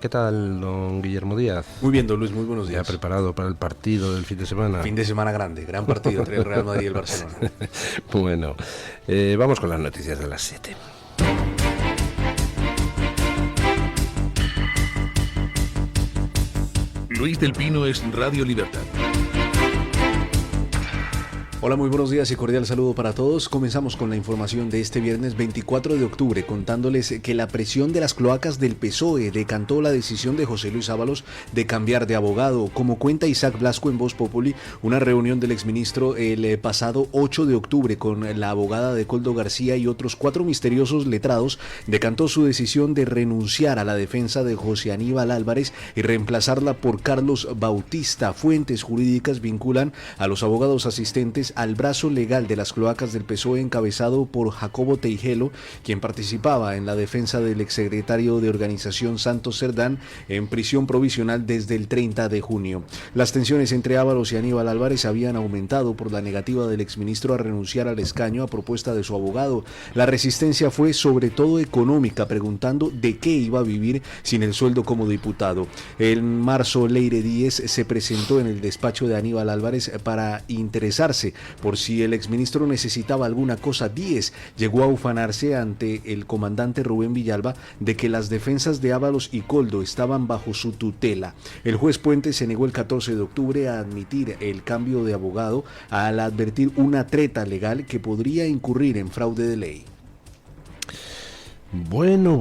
¿Qué tal, don Guillermo Díaz? Muy bien, don Luis, muy buenos días. ¿Ya preparado para el partido del fin de semana? Fin de semana grande, gran partido entre el Real Madrid y el Barcelona. Bueno, vamos con las noticias de las 7. Luis del Pino es Radio Libertad. Hola, muy buenos días y cordial saludo para todos. Comenzamos con la información de este viernes 24 de octubre, contándoles que la presión de las cloacas del PSOE decantó la decisión de José Luis Ábalos de cambiar de abogado. Como cuenta Isaac Blasco en Voz Populi, una reunión del exministro el pasado 8 de octubre con la abogada de Coldo García y otros 4 misteriosos letrados decantó su decisión de renunciar a la defensa de José Aníbal Álvarez y reemplazarla por Carlos Bautista. Fuentes jurídicas vinculan a los abogados asistentes al brazo legal de las cloacas del PSOE encabezado por Jacobo Teijelo, quien participaba en la defensa del exsecretario de organización Santos Cerdán en prisión provisional desde el 30 de junio. Las tensiones entre Ábalos y Aníbal Álvarez habían aumentado por la negativa del exministro a renunciar al escaño a propuesta de su abogado. La resistencia fue sobre todo económica, preguntando de qué iba a vivir sin el sueldo como diputado. En marzo, Leire Díez se presentó en el despacho de Aníbal Álvarez para interesarse por si el exministro necesitaba alguna cosa. Díez llegó a ufanarse ante el comandante Rubén Villalba de que las defensas de Ábalos y Coldo estaban bajo su tutela. El juez Puente se negó el 14 de octubre a admitir el cambio de abogado al advertir una treta legal que podría incurrir en fraude de ley. Bueno.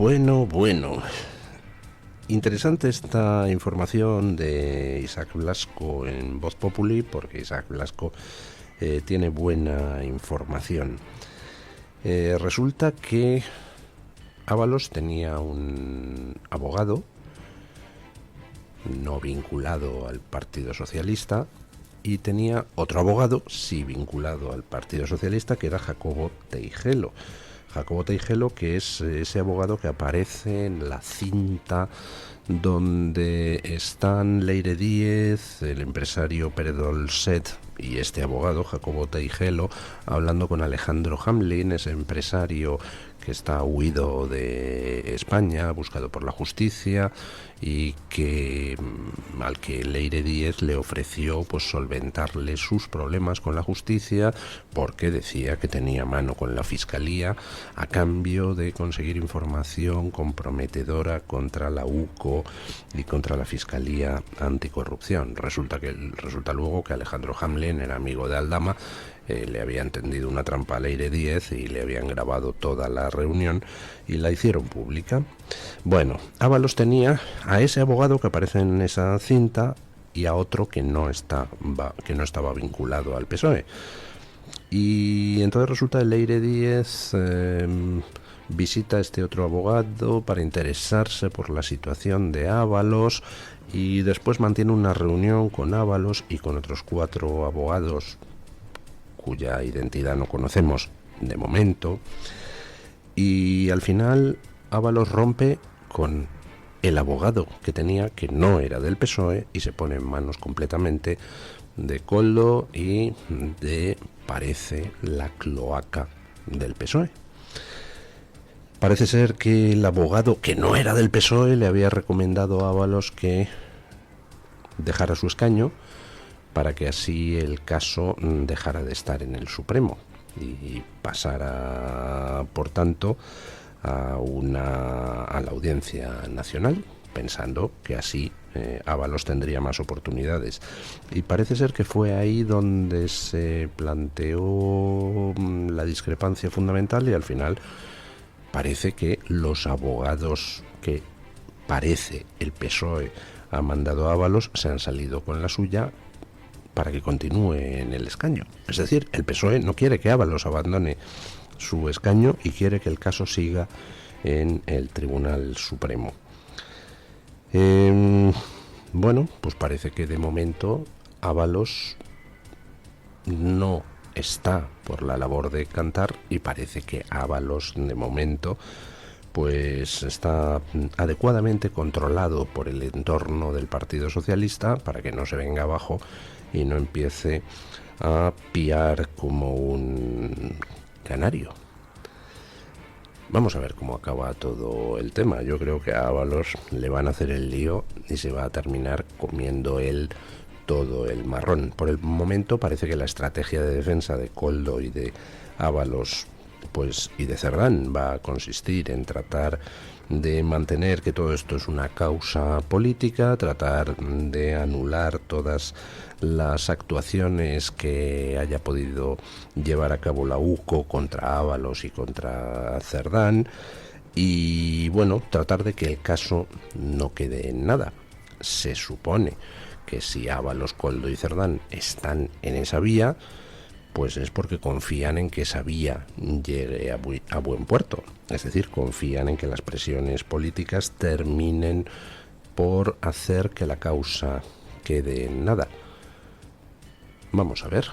Interesante esta información de Isaac Blasco en Voz Populi, porque Isaac Blasco tiene buena información. Resulta que Ábalos tenía un abogado no vinculado al Partido Socialista y tenía otro abogado sí vinculado al Partido Socialista, que era Jacobo Teijelo. Jacobo Teijelo, que es ese abogado que aparece en la cinta donde están Leire Díez, el empresario Pere Dolcet y este abogado, Jacobo Teijelo, hablando con Alejandro Hamlin, ese empresario que está huido de España, buscado por la justicia, y que al que Leire Díez le ofreció pues solventarle sus problemas con la justicia, porque decía que tenía mano con la fiscalía a cambio de conseguir información comprometedora contra la UCO y contra la Fiscalía Anticorrupción. Resulta luego que Alejandro Hamlin era amigo de Aldama, le habían tendido una trampa a Leire Díez y le habían grabado toda la reunión y la hicieron pública. Bueno, Ábalos tenía a ese abogado que aparece en esa cinta y a otro que no estaba vinculado al PSOE. Y entonces resulta que Leire Díez visita a este otro abogado para interesarse por la situación de Ábalos y después mantiene una reunión con Ábalos y con otros 4 abogados cuya identidad no conocemos de momento, y al final Ábalos rompe con el abogado que tenía, que no era del PSOE, y se pone en manos completamente de Coldo y de, parece, la cloaca del PSOE. Parece ser que el abogado que no era del PSOE le había recomendado a Ábalos que dejara su escaño para que así el caso dejara de estar en el Supremo y pasara, por tanto, a la Audiencia Nacional, pensando que así Ábalos tendría más oportunidades. Y parece ser que fue ahí donde se planteó la discrepancia fundamental, y al final parece que los abogados que parece el PSOE ha mandado a Ábalos se han salido con la suya para que continúe en el escaño. Es decir, el PSOE no quiere que Ábalos abandone su escaño y quiere que el caso siga en el Tribunal Supremo. Bueno, pues parece que de momento Ábalos no está por la labor de cantar, y parece que Ábalos de momento pues está adecuadamente controlado por el entorno del Partido Socialista para que no se venga abajo y no empiece a piar como un canario. Vamos a ver cómo acaba todo el tema. Yo creo que a Ábalos le van a hacer el lío y se va a terminar comiendo él todo el marrón. Por el momento parece que la estrategia de defensa de Koldo y de Ábalos, pues, y de Cerdán va a consistir en tratar de mantener que todo esto es una causa política, tratar de anular todas las actuaciones que haya podido llevar a cabo la UCO contra Ábalos y contra Cerdán, y bueno, tratar de que el caso no quede en nada. Se supone que si Ábalos, Koldo y Cerdán están en esa vía, pues es porque confían en que esa vía llegue a buen puerto. Es decir, confían en que las presiones políticas terminen por hacer que la causa quede en nada. Vamos a ver,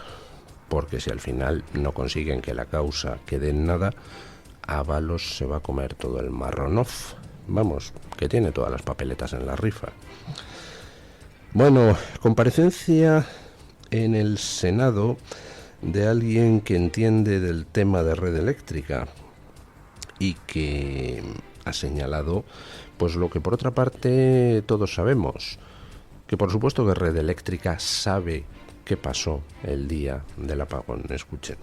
porque si al final no consiguen que la causa quede en nada, Ábalos se va a comer todo el marronoff. Vamos, que tiene todas las papeletas en la rifa. Bueno, comparecencia en el Senado de alguien que entiende del tema de red eléctrica y que ha señalado pues lo que por otra parte todos sabemos, que por supuesto que Red Eléctrica sabe qué pasó el día del apagón. Escuchen.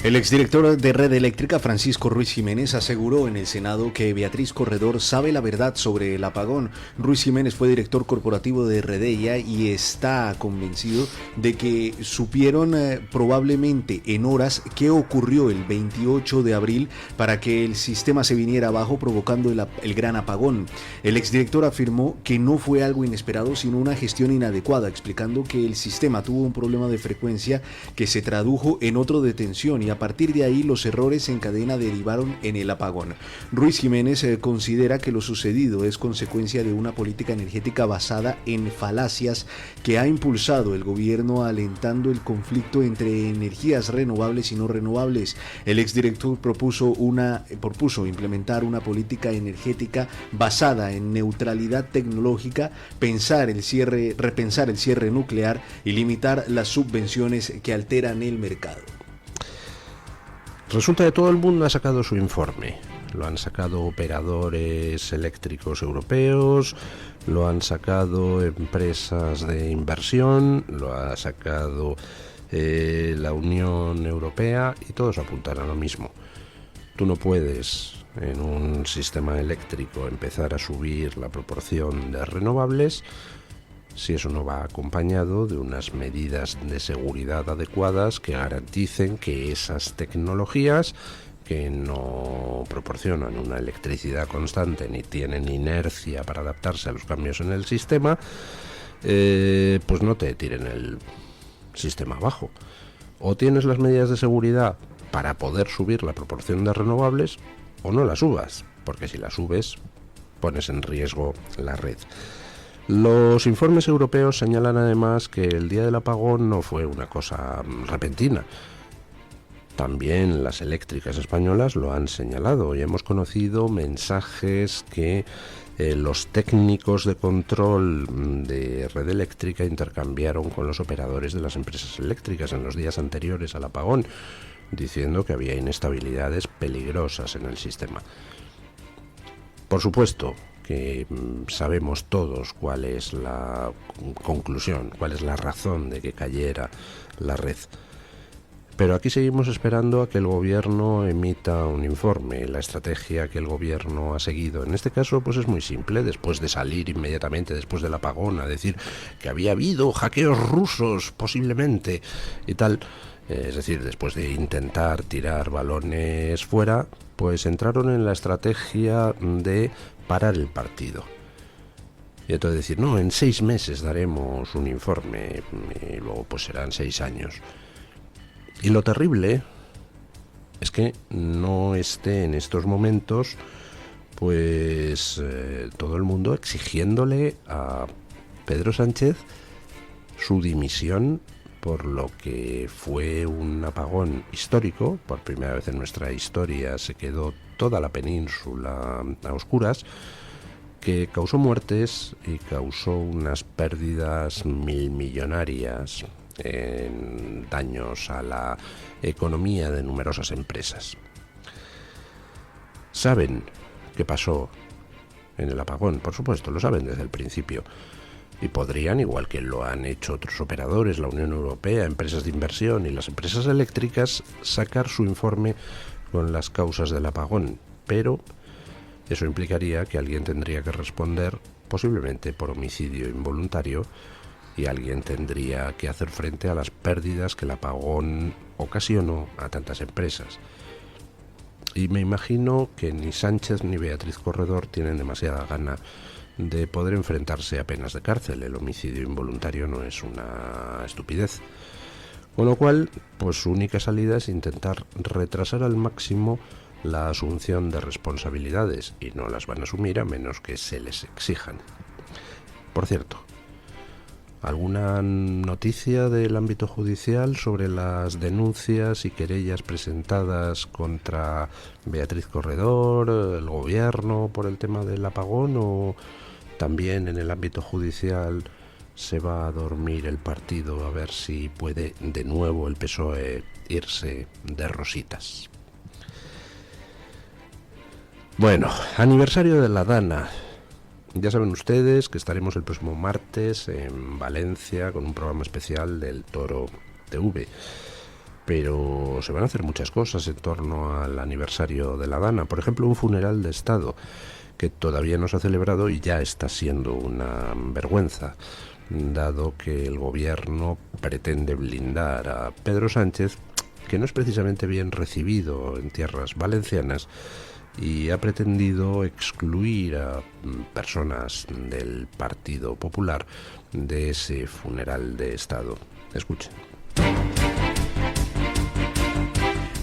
El exdirector de Red Eléctrica, Francisco Ruiz Jiménez, aseguró en el Senado que Beatriz Corredor sabe la verdad sobre el apagón. Ruiz Jiménez fue director corporativo de Redeia y está convencido de que supieron probablemente en horas qué ocurrió el 28 de abril para que el sistema se viniera abajo, provocando el gran apagón. El exdirector afirmó que no fue algo inesperado, sino una gestión inadecuada, explicando que el sistema tuvo un problema de frecuencia que se tradujo en otro de tensión, y a partir de ahí los errores en cadena derivaron en el apagón. Ruiz Jiménez considera que lo sucedido es consecuencia de una política energética basada en falacias que ha impulsado el gobierno, alentando el conflicto entre energías renovables y no renovables. El exdirector propuso implementar una política energética basada en neutralidad tecnológica, repensar el cierre nuclear y limitar las subvenciones que alteran el mercado. Resulta que todo el mundo ha sacado su informe. Lo han sacado operadores eléctricos europeos, lo han sacado empresas de inversión, lo ha sacado la Unión Europea, y todos apuntan a lo mismo. Tú no puedes en un sistema eléctrico empezar a subir la proporción de renovables si eso no va acompañado de unas medidas de seguridad adecuadas que garanticen que esas tecnologías, que no proporcionan una electricidad constante ni tienen inercia para adaptarse a los cambios en el sistema, pues no te tiren el sistema abajo. O tienes las medidas de seguridad para poder subir la proporción de renovables, o no la subas, porque si la subes pones en riesgo la red. Los informes europeos señalan además que el día del apagón no fue una cosa repentina. También las eléctricas españolas lo han señalado y hemos conocido mensajes que los técnicos de control de Red Eléctrica intercambiaron con los operadores de las empresas eléctricas en los días anteriores al apagón, diciendo que había inestabilidades peligrosas en el sistema. Por supuesto que sabemos todos cuál es la conclusión, cuál es la razón de que cayera la red. Pero aquí seguimos esperando a que el gobierno emita un informe. La estrategia que el gobierno ha seguido en este caso pues es muy simple. Después de salir inmediatamente después del apagón a decir que había habido hackeos rusos posiblemente y tal, es decir, después de intentar tirar balones fuera, pues entraron en la estrategia de parar el partido. Y entonces decir, no, en 6 meses daremos un informe, y luego pues serán 6 años. Y lo terrible es que no esté en estos momentos pues todo el mundo exigiéndole a Pedro Sánchez su dimisión por lo que fue un apagón histórico. Por primera vez en nuestra historia se quedó toda la península a oscuras, que causó muertes y causó unas pérdidas millonarias en daños a la economía de numerosas empresas. ¿Saben qué pasó en el apagón? Por supuesto, lo saben desde el principio. Y podrían, igual que lo han hecho otros operadores, la Unión Europea, empresas de inversión y las empresas eléctricas, sacar su informe con las causas del apagón. Pero eso implicaría que alguien tendría que responder, posiblemente por homicidio involuntario, y alguien tendría que hacer frente a las pérdidas que el apagón ocasionó a tantas empresas. Y me imagino que ni Sánchez ni Beatriz Corredor tienen demasiada gana de poder enfrentarse a penas de cárcel. El homicidio involuntario no es una estupidez. Con lo cual, pues su única salida es intentar retrasar al máximo la asunción de responsabilidades, y no las van a asumir a menos que se les exijan. Por cierto, ¿alguna noticia del ámbito judicial sobre las denuncias y querellas presentadas contra Beatriz Corredor, el gobierno, por el tema del apagón? ¿O también en el ámbito judicial se va a dormir el partido a ver si puede de nuevo el PSOE irse de rositas? Bueno, aniversario de la Dana. Ya saben ustedes que estaremos el próximo martes en Valencia con un programa especial del Toro TV. Pero se van a hacer muchas cosas en torno al aniversario de la Dana. Por ejemplo, un funeral de Estado que todavía no se ha celebrado y ya está siendo una vergüenza, dado que el gobierno pretende blindar a Pedro Sánchez, que no es precisamente bien recibido en tierras valencianas, y ha pretendido excluir a personas del Partido Popular de ese funeral de Estado. Escuchen.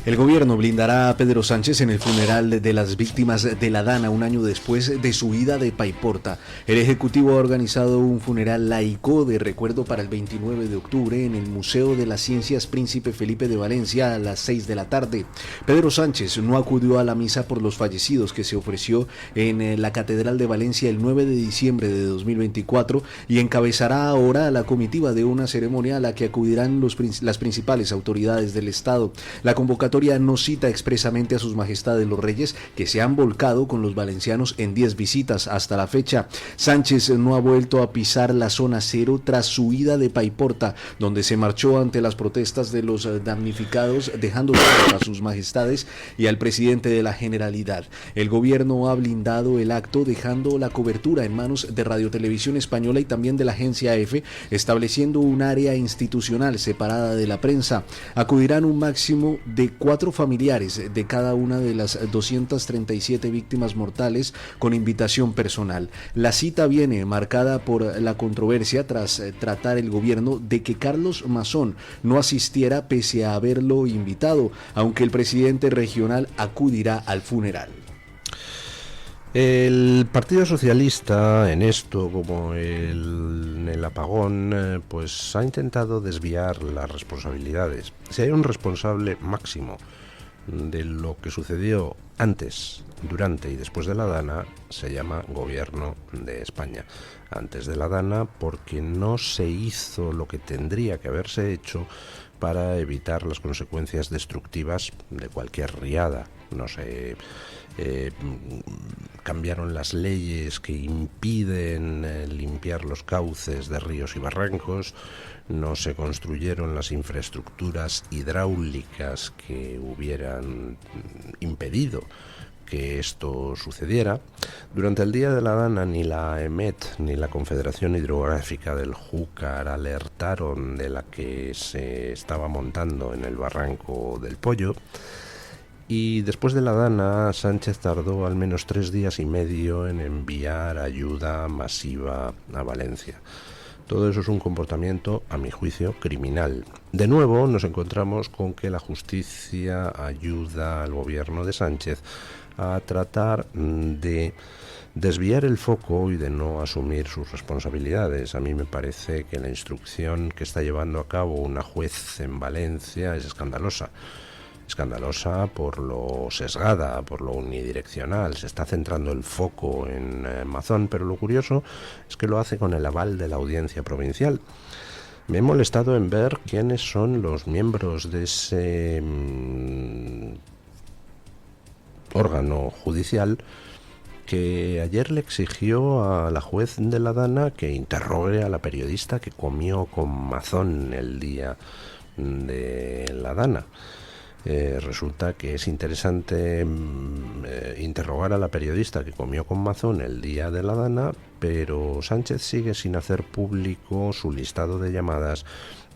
El gobierno blindará a Pedro Sánchez en el funeral de las víctimas de la Dana un año después de su huida de Paiporta. El Ejecutivo ha organizado un funeral laico de recuerdo para el 29 de octubre en el Museo de las Ciencias Príncipe Felipe de Valencia a las 6 de la tarde. Pedro Sánchez no acudió a la misa por los fallecidos que se ofreció en la Catedral de Valencia el 9 de diciembre de 2024 y encabezará ahora la comitiva de una ceremonia a la que acudirán las principales autoridades del Estado. La convocatoria no cita expresamente a sus majestades los reyes, que se han volcado con los valencianos en 10 visitas hasta la fecha. Sánchez no ha vuelto a pisar la zona cero tras su huida de Paiporta, donde se marchó ante las protestas de los damnificados, dejando a sus majestades y al presidente de la Generalidad. El gobierno ha blindado el acto, dejando la cobertura en manos de Radio Televisión Española y también de la agencia EFE, estableciendo un área institucional separada de la prensa. Acudirán un máximo de 4 familiares de cada una de las 237 víctimas mortales con invitación personal. La cita viene marcada por la controversia tras tratar el gobierno de que Carlos Mazón no asistiera pese a haberlo invitado, aunque el presidente regional acudirá al funeral. El Partido Socialista, en esto como en el apagón, pues ha intentado desviar las responsabilidades. Si hay un responsable máximo de lo que sucedió antes, durante y después de la Dana, se llama Gobierno de España. Antes de la Dana, porque no se hizo lo que tendría que haberse hecho para evitar las consecuencias destructivas de cualquier riada. No se cambiaron las leyes que impiden limpiar los cauces de ríos y barrancos, no se construyeron las infraestructuras hidráulicas que hubieran impedido que esto sucediera. Durante el día de la Dana ni la EMET ni la Confederación Hidrográfica del Júcar alertaron de la que se estaba montando en el barranco del Pollo. Y después de la Dana, Sánchez tardó al menos 3 días y medio en enviar ayuda masiva a Valencia. Todo eso es un comportamiento, a mi juicio, criminal. De nuevo nos encontramos con que la justicia ayuda al gobierno de Sánchez a tratar de desviar el foco y de no asumir sus responsabilidades. A mí me parece que la instrucción que está llevando a cabo una juez en Valencia es escandalosa. Escandalosa por lo sesgada, por lo unidireccional. Se está centrando el foco en Mazón, pero lo curioso es que lo hace con el aval de la Audiencia Provincial. Me he molestado en ver quiénes son los miembros de ese órgano judicial que ayer le exigió a la juez de la Dana que interrogue a la periodista que comió con Mazón el día de la Dana. Resulta que es interesante interrogar a la periodista que comió con Mazón el día de la Dana, pero Sánchez sigue sin hacer público su listado de llamadas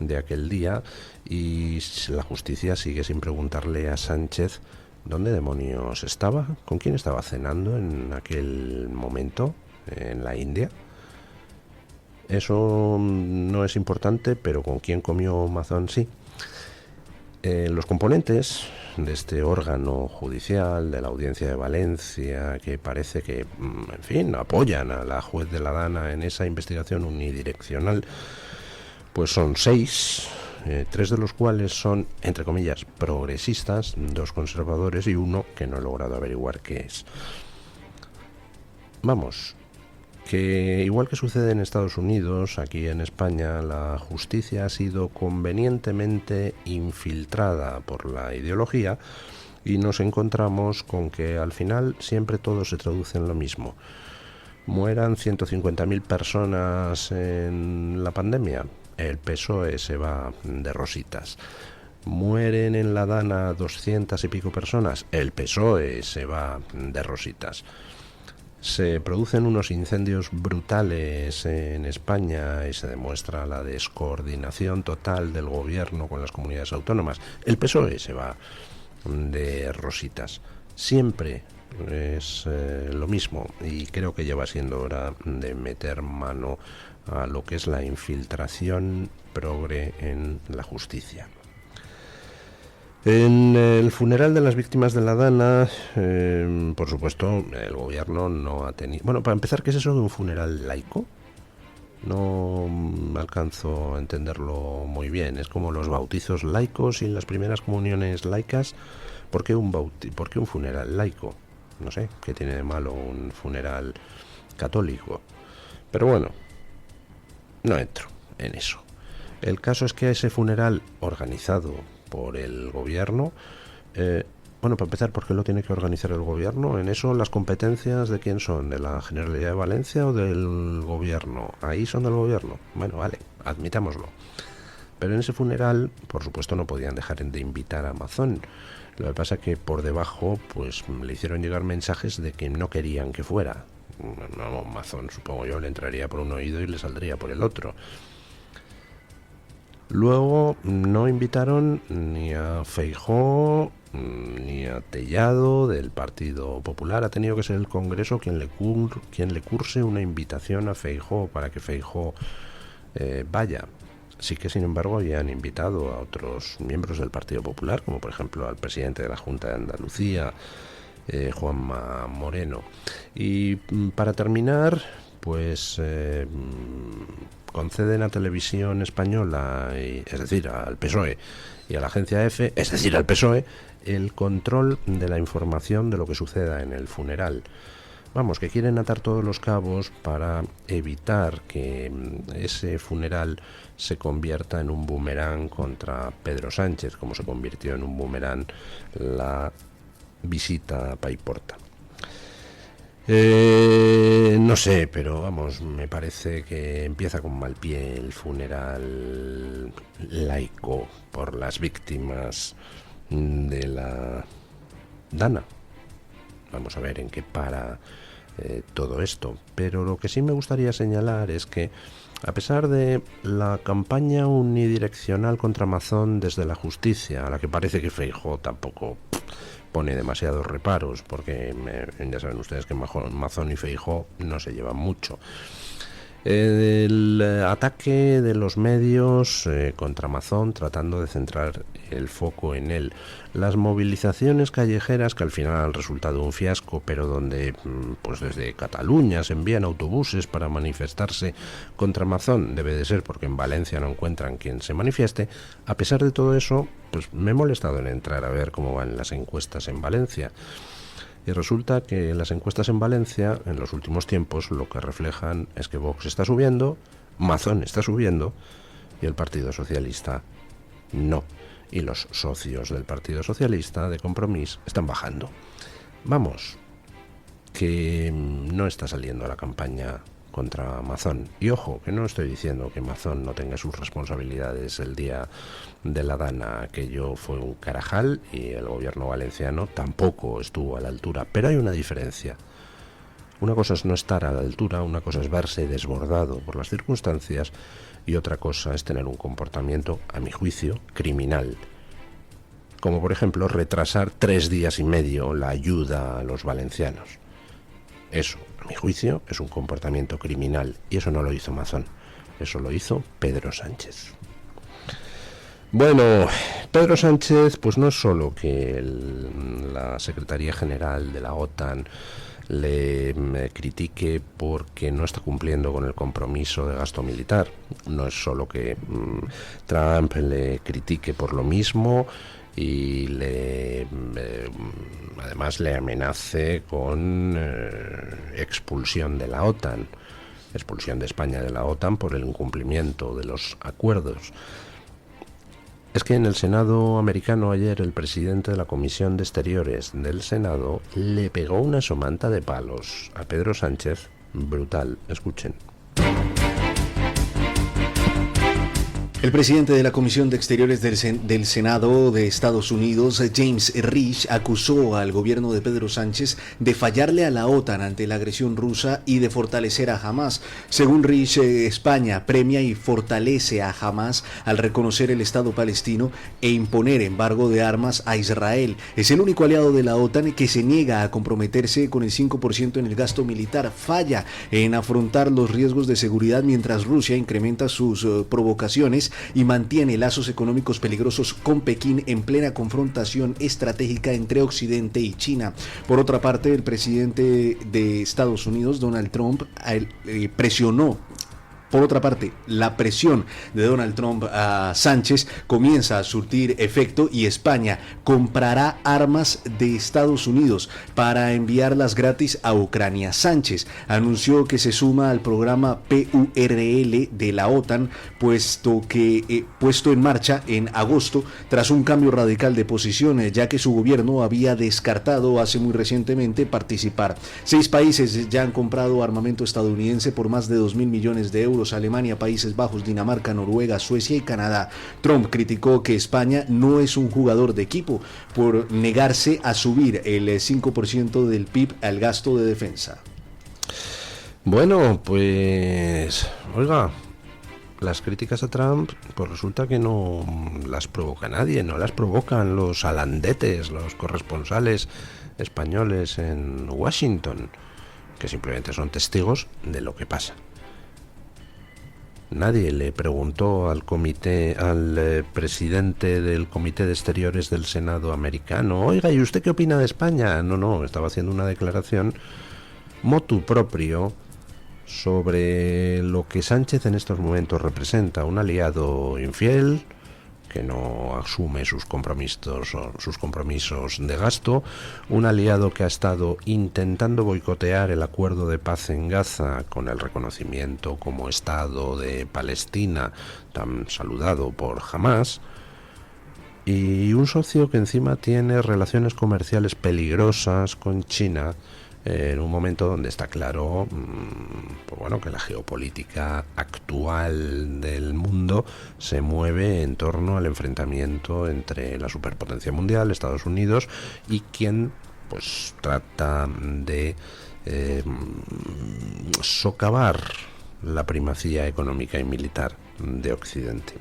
de aquel día y la justicia sigue sin preguntarle a Sánchez dónde demonios estaba, con quién estaba cenando en aquel momento en la India. Eso no es importante, pero con quién comió Mazón sí. Los componentes de este órgano judicial, de la Audiencia de Valencia, que parece que, en fin, apoyan a la juez de la Dana en esa investigación unidireccional, pues son 6, 3 de los cuales son, entre comillas, progresistas, 2 conservadores y 1 que no he logrado averiguar qué es. Vamos, que igual que sucede en Estados Unidos, aquí en España la justicia ha sido convenientemente infiltrada por la ideología y nos encontramos con que al final siempre todo se traduce en lo mismo. Mueran 150.000 personas en la pandemia, el PSOE se va de rositas. Mueren en la Dana 200 y pico personas, el PSOE se va de rositas. Se producen unos incendios brutales en España y se demuestra la descoordinación total del gobierno con las comunidades autónomas. El PSOE se va de rositas. Siempre es lo mismo y creo que ya va siendo hora de meter mano a lo que es la infiltración progre en la justicia. En el funeral de las víctimas de la Dana, por supuesto, el gobierno no ha tenido... Bueno, para empezar, ¿qué es eso de un funeral laico? No alcanzo a entenderlo muy bien. Es como los bautizos laicos y las primeras comuniones laicas. ¿Por qué un funeral laico? No sé, ¿qué tiene de malo un funeral católico? Pero bueno, no entro en eso. El caso es que ese funeral organizado por el gobierno, bueno, para empezar, ¿por qué lo tiene que organizar el gobierno? En eso las competencias ¿de quién son? ¿De la Generalidad de Valencia o del gobierno? Ahí son del gobierno. Bueno, vale, admitámoslo. Pero en ese funeral, por supuesto, no podían dejar de invitar a Mazón. Lo que pasa es que por debajo, pues le hicieron llegar mensajes de que no querían que fuera. No, Mazón, supongo yo, le entraría por un oído y le saldría por el otro. Luego no invitaron ni a Feijóo ni a Tellado del Partido Popular. Ha tenido que ser el Congreso quien le curse una invitación a Feijóo para que Feijóo vaya. Sí que, sin embargo, habían invitado a otros miembros del Partido Popular, como por ejemplo al presidente de la Junta de Andalucía, Juanma Moreno. Y para terminar, pues conceden a Televisión Española, es decir, al PSOE, y a la agencia EFE, es decir, al PSOE, el control de la información de lo que suceda en el funeral. Vamos, que quieren atar todos los cabos para evitar que ese funeral se convierta en un boomerang contra Pedro Sánchez, como se convirtió en un boomerang la visita a Paiporta. No sé, pero vamos, me parece que empieza con mal pie el funeral laico por las víctimas de la Dana. Vamos a ver en qué para todo esto. Pero lo que sí me gustaría señalar es que, a pesar de la campaña unidireccional contra Mazón desde la justicia, a la que parece que Feijóo tampoco pone demasiados reparos, porque ya saben ustedes que Mazón y Feijóo no se llevan mucho. El ataque de los medios contra Mazón, tratando de centrar el foco en él. Las movilizaciones callejeras, que al final han resultado un fiasco, pero donde pues desde Cataluña se envían autobuses para manifestarse contra Mazón, debe de ser porque en Valencia no encuentran quien se manifieste. A pesar de todo eso, pues me he molestado en entrar a ver cómo van las encuestas en Valencia. Y resulta que las encuestas en Valencia, en los últimos tiempos, lo que reflejan es que Vox está subiendo, Mazón está subiendo, y el Partido Socialista no. Y los socios del Partido Socialista de Compromís están bajando. Vamos, que no está saliendo la campaña contra Mazón. Y ojo, que no estoy diciendo que Mazón no tenga sus responsabilidades. El día de la Dana aquello fue un carajal y el gobierno valenciano tampoco estuvo a la altura. Pero hay una diferencia. Una cosa es no estar a la altura, una cosa es verse desbordado por las circunstancias y otra cosa es tener un comportamiento, a mi juicio, criminal. Como por ejemplo retrasar 3 días y medio la ayuda a los valencianos. Eso, a mi juicio, es un comportamiento criminal y eso no lo hizo Mazón, eso lo hizo Pedro Sánchez. Bueno, Pedro Sánchez pues no es solo que la Secretaría General de la OTAN le critique porque no está cumpliendo con el compromiso de gasto militar, no es solo que Trump le critique por lo mismo y además le amenace con expulsión de la OTAN, expulsión de España de la OTAN por el incumplimiento de los acuerdos. Es que en el Senado americano ayer el presidente de la Comisión de Exteriores del Senado le pegó una somanta de palos a Pedro Sánchez brutal. Escuchen. El presidente de la Comisión de Exteriores del Senado de Estados Unidos, James Risch, acusó al gobierno de Pedro Sánchez de fallarle a la OTAN ante la agresión rusa y de fortalecer a Hamás. Según Risch, España premia y fortalece a Hamás al reconocer el Estado palestino e imponer embargo de armas a Israel. Es el único aliado de la OTAN que se niega a comprometerse con el 5% en el gasto militar. Falla en afrontar los riesgos de seguridad mientras Rusia incrementa sus provocaciones y mantiene lazos económicos peligrosos con Pekín en plena confrontación estratégica entre Occidente y China. Por otra parte, el presidente de Estados Unidos, Donald Trump, presionó. Por otra parte, la presión de Donald Trump a Sánchez comienza a surtir efecto y España comprará armas de Estados Unidos para enviarlas gratis a Ucrania. Sánchez anunció que se suma al programa PURL de la OTAN, puesto en marcha en agosto tras un cambio radical de posición, ya que su gobierno había descartado hace muy recientemente participar. 6 países ya han comprado armamento estadounidense por más de 2.000 millones de euros. Alemania, Países Bajos, Dinamarca, Noruega, Suecia y Canadá. Trump criticó que España no es un jugador de equipo por negarse a subir el 5% del PIB al gasto de defensa. Bueno, pues, oiga, las críticas a Trump, pues resulta que no las provoca nadie, no las provocan los alandetes, los corresponsales españoles en Washington, que simplemente son testigos de lo que pasa. Nadie le preguntó al presidente del Comité de Exteriores del Senado americano, oiga, ¿y usted qué opina de España? No, estaba haciendo una declaración motu proprio sobre lo que Sánchez en estos momentos representa, un aliado infiel que no asume sus compromisos de gasto, un aliado que ha estado intentando boicotear el acuerdo de paz en Gaza con el reconocimiento como Estado de Palestina, tan saludado por Hamás, y un socio que encima tiene relaciones comerciales peligrosas con China, en un momento donde está claro pues bueno, que la geopolítica actual del mundo se mueve en torno al enfrentamiento entre la superpotencia mundial, Estados Unidos, y quien pues trata de socavar la primacía económica y militar de Occidente.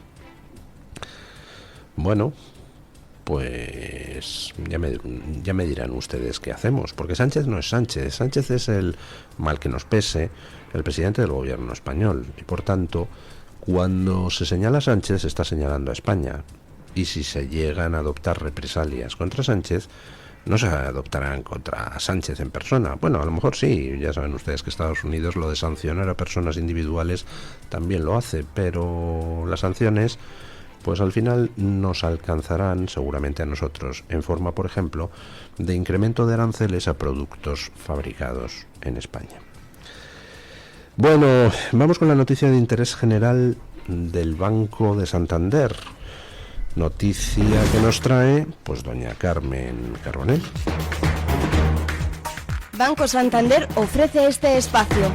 Bueno, pues ya me dirán ustedes qué hacemos, porque Sánchez no es Sánchez. Sánchez es el, mal que nos pese, el presidente del gobierno español, y por tanto, cuando se señala a Sánchez, se está señalando a España, y si se llegan a adoptar represalias contra Sánchez, no se adoptarán contra Sánchez en persona. Bueno, a lo mejor sí, ya saben ustedes que Estados Unidos lo de sancionar a personas individuales también lo hace, pero las sanciones pues al final nos alcanzarán seguramente a nosotros en forma, por ejemplo, de incremento de aranceles a productos fabricados en España. Bueno, vamos con la noticia de interés general del Banco de Santander. Noticia que nos trae, pues, doña Carmen Carbonell. Banco Santander ofrece este espacio.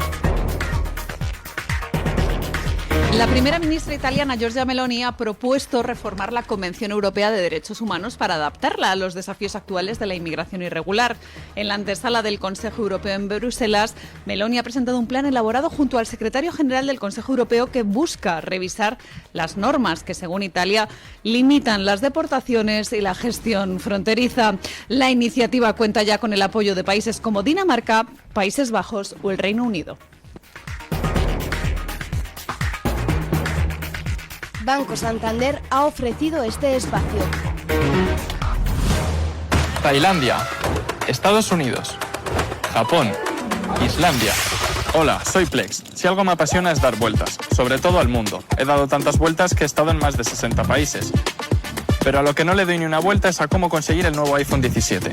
La primera ministra italiana, Giorgia Meloni, ha propuesto reformar la Convención Europea de Derechos Humanos para adaptarla a los desafíos actuales de la inmigración irregular. En la antesala del Consejo Europeo en Bruselas, Meloni ha presentado un plan elaborado junto al secretario general del Consejo Europeo que busca revisar las normas que, según Italia, limitan las deportaciones y la gestión fronteriza. La iniciativa cuenta ya con el apoyo de países como Dinamarca, Países Bajos o el Reino Unido. Banco Santander ha ofrecido este espacio. Tailandia, Estados Unidos, Japón, Islandia. Hola, soy Plex. Si algo me apasiona es dar vueltas, sobre todo al mundo. He dado tantas vueltas que he estado en más de 60 países. Pero a lo que no le doy ni una vuelta es a cómo conseguir el nuevo iPhone 17.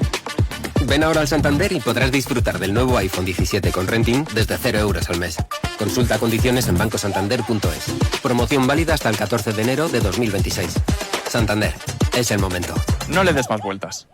Ven ahora al Santander y podrás disfrutar del nuevo iPhone 17 con renting desde 0 euros al mes. Consulta condiciones en bancosantander.es. Promoción válida hasta el 14 de enero de 2026. Santander, es el momento. No le des más vueltas.